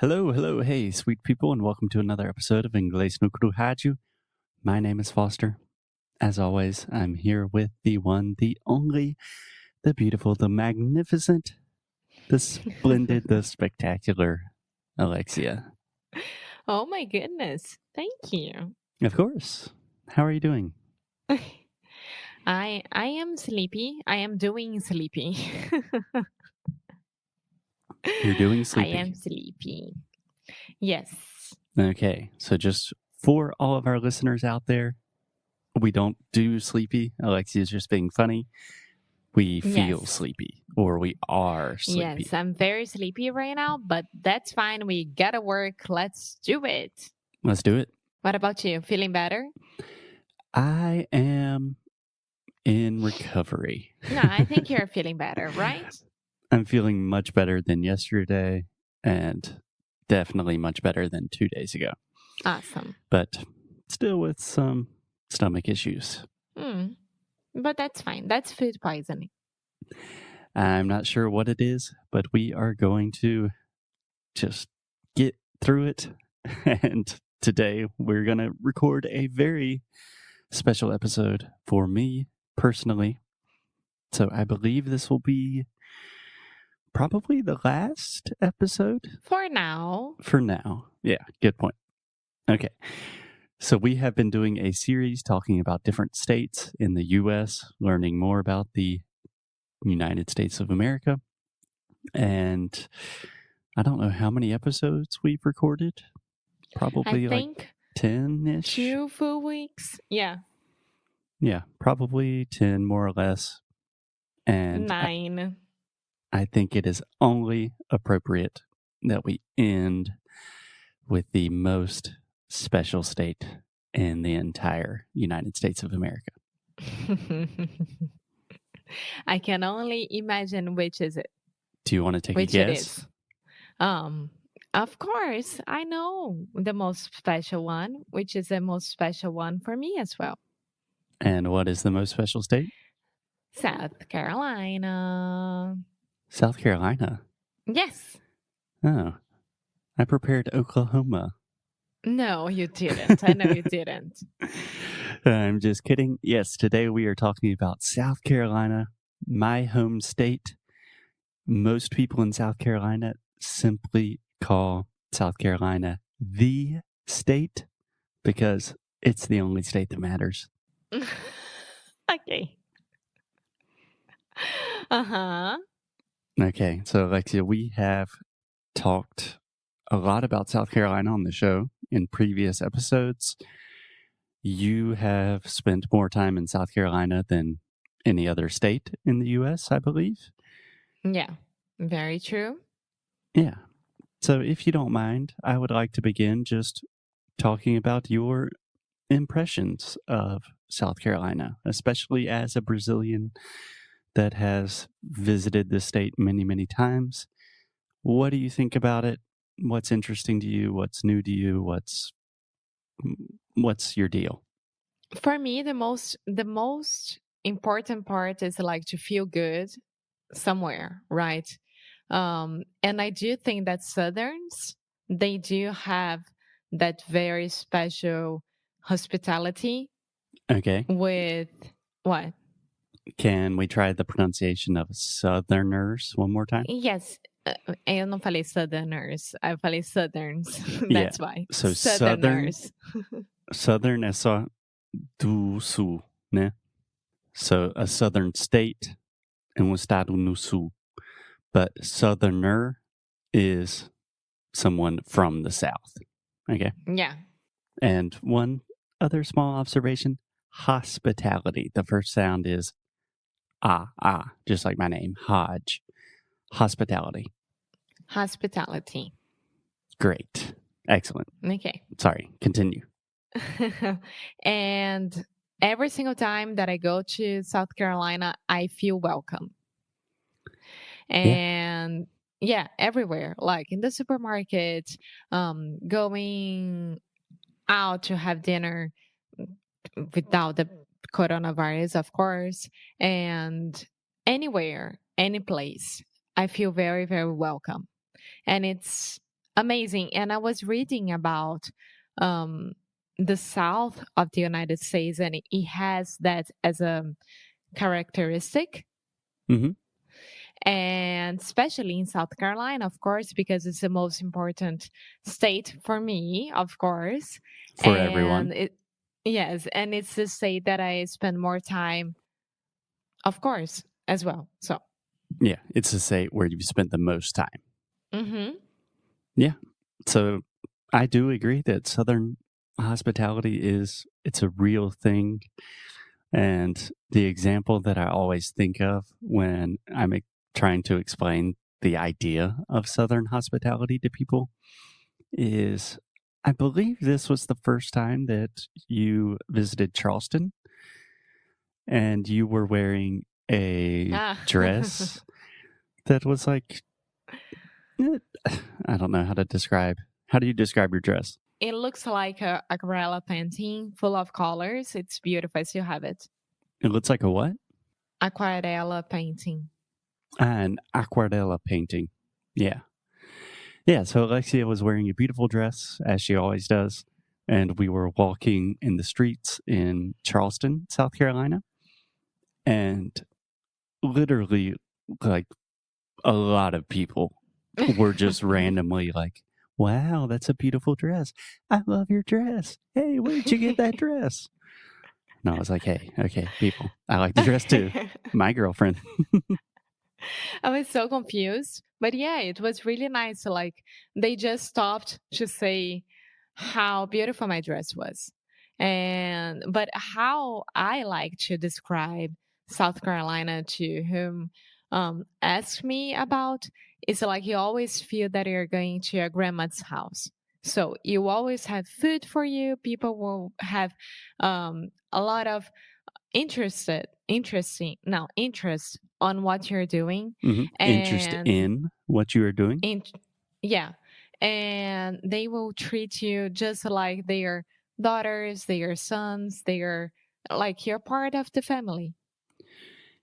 Hello, hello, hey, sweet people, and welcome to another episode of Inglês no Rádio. My name is Foster. As always, I'm here with the one, the only, the beautiful, the magnificent, the splendid, the spectacular Alexia. Oh my goodness. Thank you. Of course. How are you doing? I am sleepy. I am doing sleepy. You're doing I sleepy. am sleepy. Yes. Okay, so just for all of our listeners out there, we don't do sleepy. Alexia's just being funny. We feel Yes. sleepy, or we are sleepy. Yes, I'm very sleepy right now, but that's fine. We gotta work. Let's do it. Let's do it. What about you? Feeling better? I am in recovery. No, I think you're feeling better, right? I'm feeling much better than yesterday and definitely much better than 2 days ago, Awesome. but still with some stomach issues. But that's fine. That's food poisoning. I'm not sure what it is, but we are going to just get through it. And today we're going to record a very special episode for me personally. So I believe this will be probably the last episode. For now. For now. Yeah, good point. Okay. So we have been doing a series talking about different states in the U.S., learning more about the United States of America. And I don't know how many episodes we've recorded. Probably I think like 10-ish. 2 full weeks. Yeah. Yeah, probably 10 more or less. And 9. I think it is only appropriate that we end with the most special state in the entire United States of America. I can only imagine which is it. Do you want to take Which a it guess? is. Of course, I know the most special one, which is the most special one for me as well. And what is the most special state? South Carolina. South Carolina. Yes. Oh, I prepared Oklahoma. No, you didn't. I know you didn't. I'm just kidding. Yes, today we are talking about South Carolina, my home state. Most people in South Carolina simply call South Carolina the state because it's the only state that matters. Okay. Uh-huh. Okay, so Alexia, we have talked a lot about South Carolina on the show in previous episodes. You have spent more time in South Carolina than any other state in the U.S., I believe. Yeah, very true. Yeah. So if you don't mind, I would like to begin just talking about your impressions of South Carolina, especially as a Brazilian that has visited the state many, many times. What do you think about it? What's interesting to you? What's new to you? What's your deal? For me, the most important part is like to feel good somewhere, right? And I do think that Southerns, they do have that very special hospitality. Okay. With what? Can we try the pronunciation of Southerners one more time? Yes. Eu não falei Southerners, I falei Southerns. Yeah. That's why. So Southerners. Southern é só do sul, né? So a southern state and estado no sul. But southerner is someone from the south. Okay. Yeah. And one other small observation, hospitality. The first sound is just like my name, Hodge. Hospitality. Hospitality. Great. Excellent. Okay. Sorry, continue. And every single time that I go to South Carolina, I feel welcome. And yeah, everywhere, like in the supermarket, going out to have dinner without the coronavirus, of course, and anywhere, any place, I feel very, very welcome. And it's amazing. And I was reading about um, the South of the United States, and it has that as a characteristic. Hmm. And especially in South Carolina, of course, because it's the most important state for me, of course. For everyone. Yes, and it's the state that I spend more time, of course, as well. So, Yeah, it's the state where you've spent the most time. mm-hmm. Yeah. So I do agree that Southern hospitality it's a real thing. And the example that I always think of when I'm trying to explain the idea of Southern hospitality to people is I believe this was the first time that you visited Charleston and you were wearing a Ah. dress that was like, I don't know how to describe. How do you describe your dress? It looks like a aquarella painting full of colors. It's beautiful. I still have it. It looks like a what? Aquarella painting. An aquarella painting. Yeah. Yeah. So Alexia was wearing a beautiful dress, as she always does. And we were walking in the streets in Charleston, South Carolina. And literally, like, a lot of people were just randomly like, wow, that's a beautiful dress. I love your dress. Hey, where did you get that dress? And I was like, hey, okay, people, I like the dress too. My girlfriend. I was so confused. But yeah, it was really nice. Like, they just stopped to say how beautiful my dress was. But how I like to describe South Carolina to whom asks me about is like you always feel that you're going to your grandma's house. So you always have food for you. People will have a lot of interest on what you're doing. Mm-hmm. Interest And in what you are doing. Yeah. And they will treat you just like their daughters, their sons, they're like you're part of the family.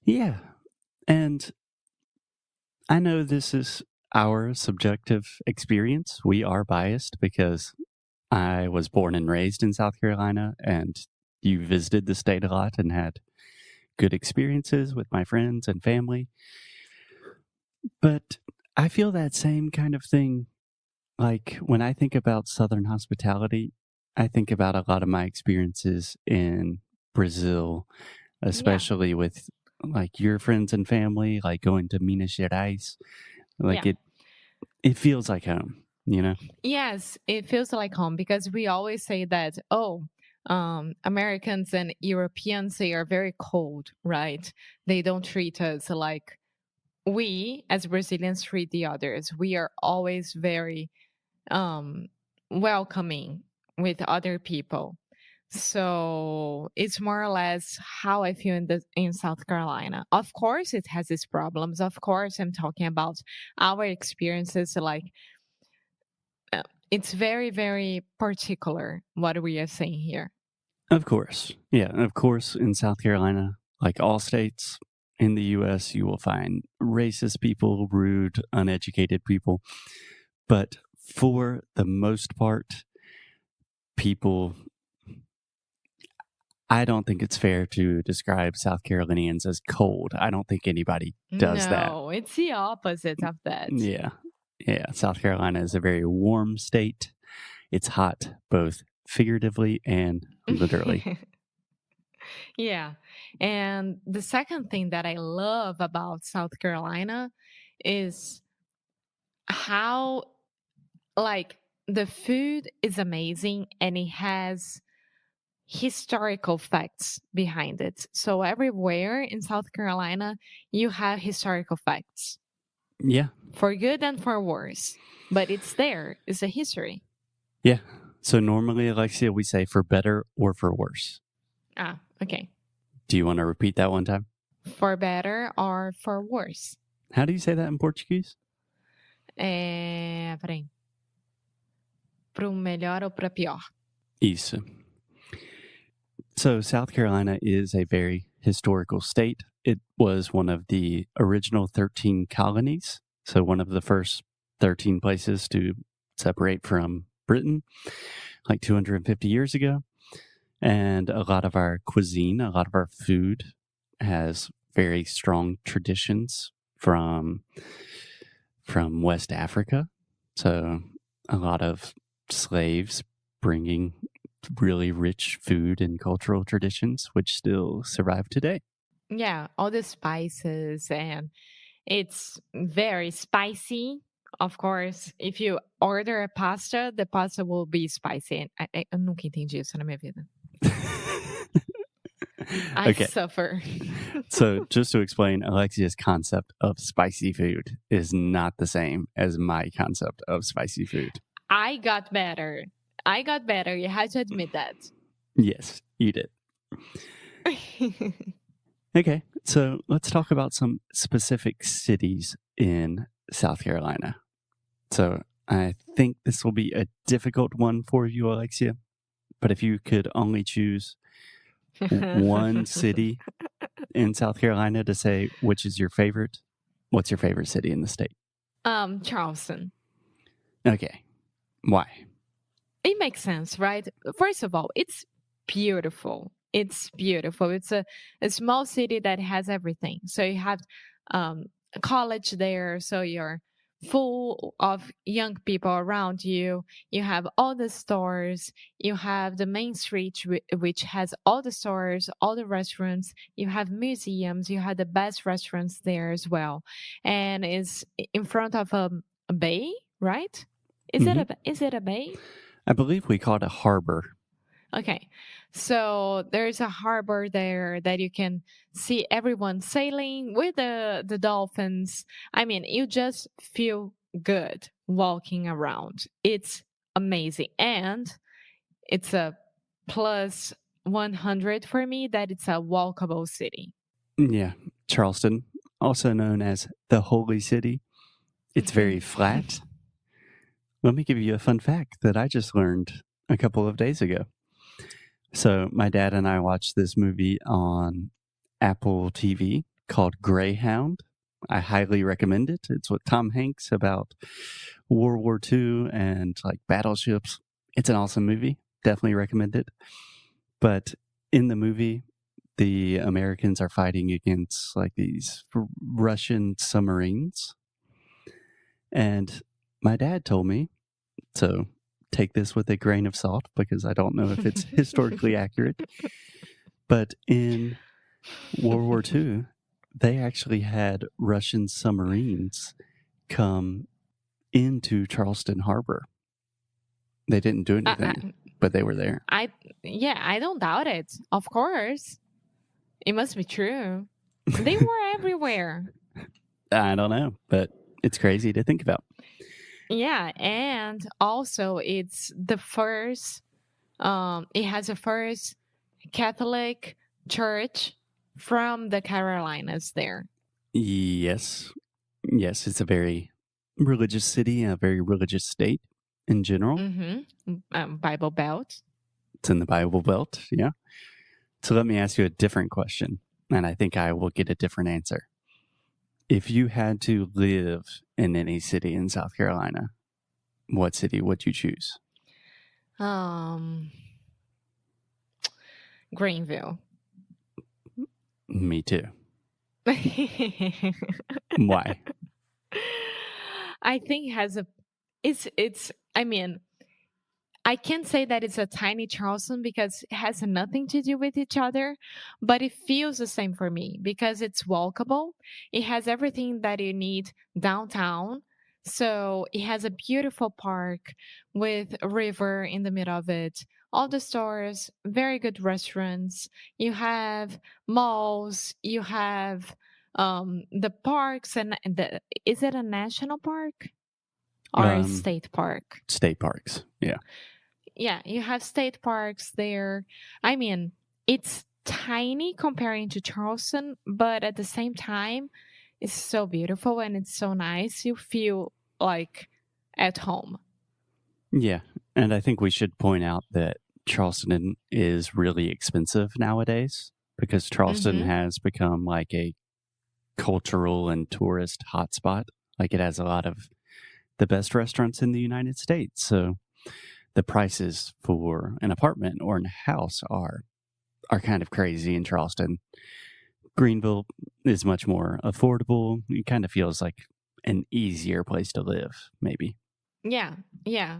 Yeah. And I know this is our subjective experience. We are biased because I was born and raised in South Carolina, and you visited the state a lot and had good experiences with my friends and family. But I feel that same kind of thing. Like when I think about Southern hospitality, I think about a lot of my experiences in Brazil, especially with like your friends and family, like going to Minas Gerais. Like Yeah. it feels like home, you know? Yes, it feels like home because we always say that, Americans and Europeans, they are very cold, right? They don't treat us like we as Brazilians treat the others. We are always very um, welcoming with other people. So it's more or less how I feel in South Carolina. Of course, it has its problems. Of course, I'm talking about our experiences. Like it's very, very particular what we are saying here. Of course. Yeah. Of course, in South Carolina, like all states in the U.S., you will find racist people, rude, uneducated people. But for the most part, people, I don't think it's fair to describe South Carolinians as cold. I don't think anybody does that. No, it's the opposite of that. Yeah. Yeah. South Carolina is a very warm state. It's hot, both figuratively and literally. Yeah. And the second thing that I love about South Carolina is how, like, the food is amazing and it has historical facts behind it. So everywhere in South Carolina, you have historical facts. Yeah. For good and for worse. But it's there. It's a history. Yeah. So normally, Alexia, we say for better or for worse. Ah, okay. Do you want to repeat that one time? For better or for worse. How do you say that in Portuguese? Peraí. Para melhor ou para pior? Isso. So South Carolina is a very historical state. It was one of the original 13 colonies. So one of the first 13 places to separate from Britain like 250 years ago. And a lot of our cuisine, a lot of our food has very strong traditions from West Africa. So a lot of slaves bringing really rich food and cultural traditions, which still survive today. Yeah, all the spices, and it's very spicy. Of course, if you order a pasta, the pasta will be spicy. Eu nunca entendi isso na minha vida. I Okay. suffer. So just to explain, Alexia's concept of spicy food is not the same as my concept of spicy food. I got better. You have to admit that. Yes, you did. Okay, so let's talk about some specific cities in South Carolina. So I think this will be a difficult one for you, Alexia. But if you could only choose one city in South Carolina to say which is your favorite, what's your favorite city in the state? Charleston. Okay, why? It makes sense, right? First of all, it's beautiful. It's beautiful. It's a small city that has everything. So you have a college there, so you're full of young people around you. You have all the stores. You have the main street, which has all the stores, all the restaurants. You have museums. You have the best restaurants there as well, and is in front of a bay, right? Is it a bay? I believe we call it a harbor. Okay, so there's a harbor there that you can see everyone sailing with the dolphins. I mean, you just feel good walking around. It's amazing. And it's a plus 100 for me that it's a walkable city. Yeah, Charleston, also known as the Holy City. It's very flat. Let me give you a fun fact that I just learned a couple of days ago. So my dad and I watched this movie on Apple TV called Greyhound. I highly recommend it. It's with Tom Hanks about World War II and like battleships. It's an awesome movie. Definitely recommend it. But in the movie, the Americans are fighting against like these Russian submarines. And my dad told me, so take this with a grain of salt because I don't know if it's historically accurate. But in World War II, they actually had Russian submarines come into Charleston Harbor. They didn't do anything, but they were there. I don't doubt it. Of course. It must be true. They were everywhere. I don't know, but it's crazy to think about. Yeah, and also it's the first it has the first Catholic church from the Carolinas there. Yes, it's a very religious city, a very religious state in general. Bible Belt. It's in the Bible Belt, yeah. So let me ask you a different question, and I think I will get a different answer. If you had to live in any city in South Carolina, what city would you choose? Greenville. Me too. Why? I think it's I mean, I can't say that it's a tiny Charleston because it has nothing to do with each other, but it feels the same for me because it's walkable. It has everything that you need downtown. So it has a beautiful park with a river in the middle of it. All the stores, very good restaurants. You have malls. You have the parks, and is it a national park or a state park? State parks, yeah. Yeah, you have state parks there. I mean, it's tiny comparing to Charleston, but at the same time, it's so beautiful and it's so nice. You feel like at home. Yeah, and I think we should point out that Charleston is really expensive nowadays because Charleston has become like a cultural and tourist hotspot. Like it has a lot of the best restaurants in the United States. So the prices for an apartment or a house are kind of crazy in Charleston. Greenville is much more affordable. It kind of feels like an easier place to live, maybe. Yeah, yeah.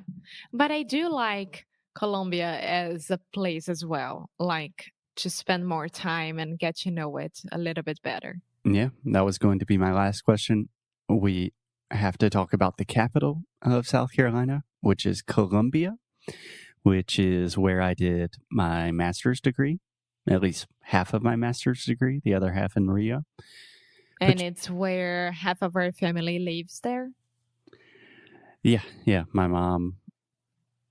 But I do like Colombia as a place as well, like to spend more time and get to know it a little bit better. Yeah, that was going to be my last question. We have to talk about the capital of South Carolina, which is Columbia, which is where I did my master's degree, at least half of my master's degree, the other half in Rio. And it's where half of our family lives there. Yeah. My mom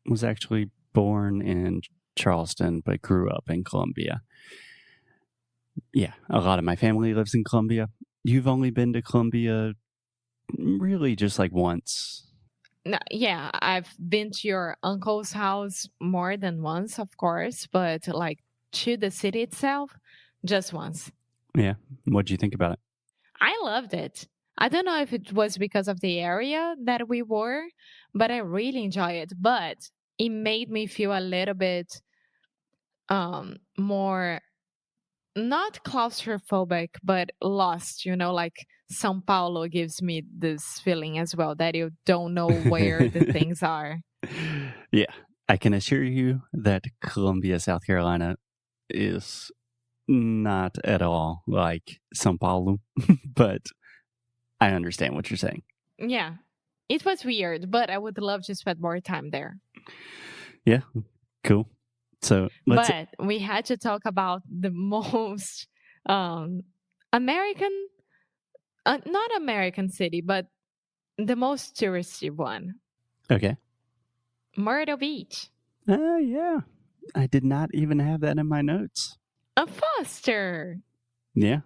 was actually born in Charleston, but grew up in Columbia. Yeah, a lot of my family lives in Columbia. You've only been to Columbia really just like once. No, yeah, I've been to your uncle's house more than once, of course, but like to the city itself, just once. Yeah. What'd you think about it? I loved it. I don't know if it was because of the area that we were, but I really enjoy it. But it made me feel a little bit more not claustrophobic, but lost, like Sao Paulo gives me this feeling as well that you don't know where the things are. Yeah, I can assure you that Columbia, South Carolina is not at all like Sao Paulo, but I understand what you're saying. Yeah, it was weird, but I would love to spend more time there. Yeah, cool. So but we had to talk about the most American, not American city, but the most touristy one. Okay. Myrtle Beach. Yeah. I did not even have that in my notes. A Foster. Yeah.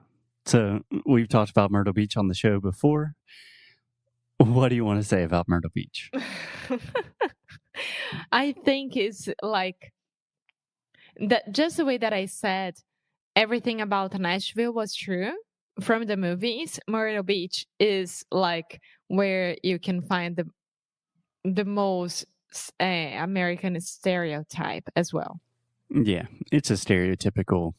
So we've talked about Myrtle Beach on the show before. What do you want to say about Myrtle Beach? I think it's like that, just the way that I said everything about Nashville was true from the movies. Myrtle Beach is like where you can find the most American stereotype as well. Yeah, it's a stereotypical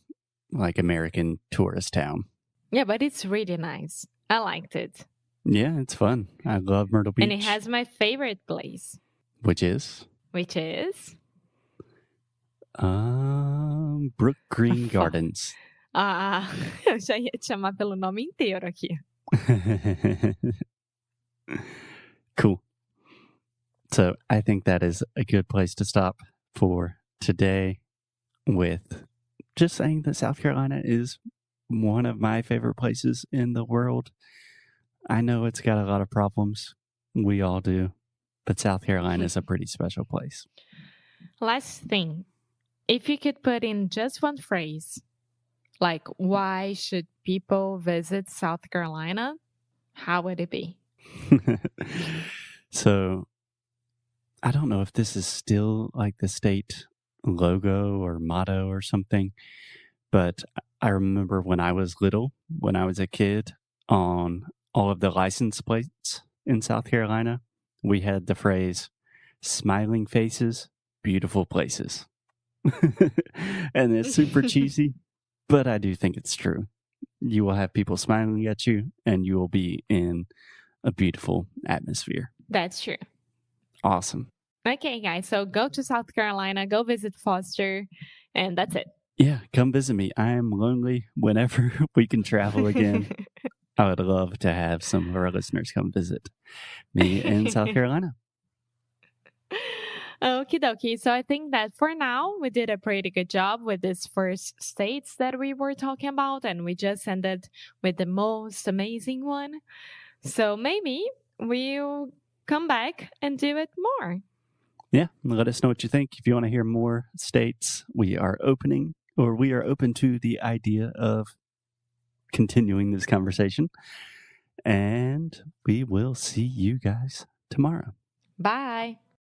like American tourist town. Yeah, but it's really nice. I liked it. Yeah, it's fun. I love Myrtle Beach. And it has my favorite place. Which is? Brook Green Gardens. Eu já ia te chamar pelo nome inteiro aqui. Cool. So I think that is a good place to stop for today, with just saying that South Carolina is one of my favorite places in the world. I know it's got a lot of problems. We all do. But South Carolina is a pretty special place. Last thing, if you could put in just one phrase, like why should people visit South Carolina, how would it be? So I don't know if this is still like the state logo or motto or something, but I remember when I was little, when I was a kid, on all of the license plates in South Carolina, we had the phrase, smiling faces, beautiful places. And it's super cheesy, but I do think it's true. You will have people smiling at you, and you will be in a beautiful atmosphere. That's true. Awesome. Okay, guys. So go to South Carolina, go visit Foster, and that's it. Yeah, come visit me. I am lonely. Whenever we can travel again, I would love to have some of our listeners come visit me in South Carolina. Okie dokie. So I think that for now, we did a pretty good job with these first states that we were talking about, and we just ended with the most amazing one. So maybe we'll come back and do it more. Yeah, let us know what you think. If you want to hear more states, we are open to the idea of continuing this conversation. And we will see you guys tomorrow. Bye.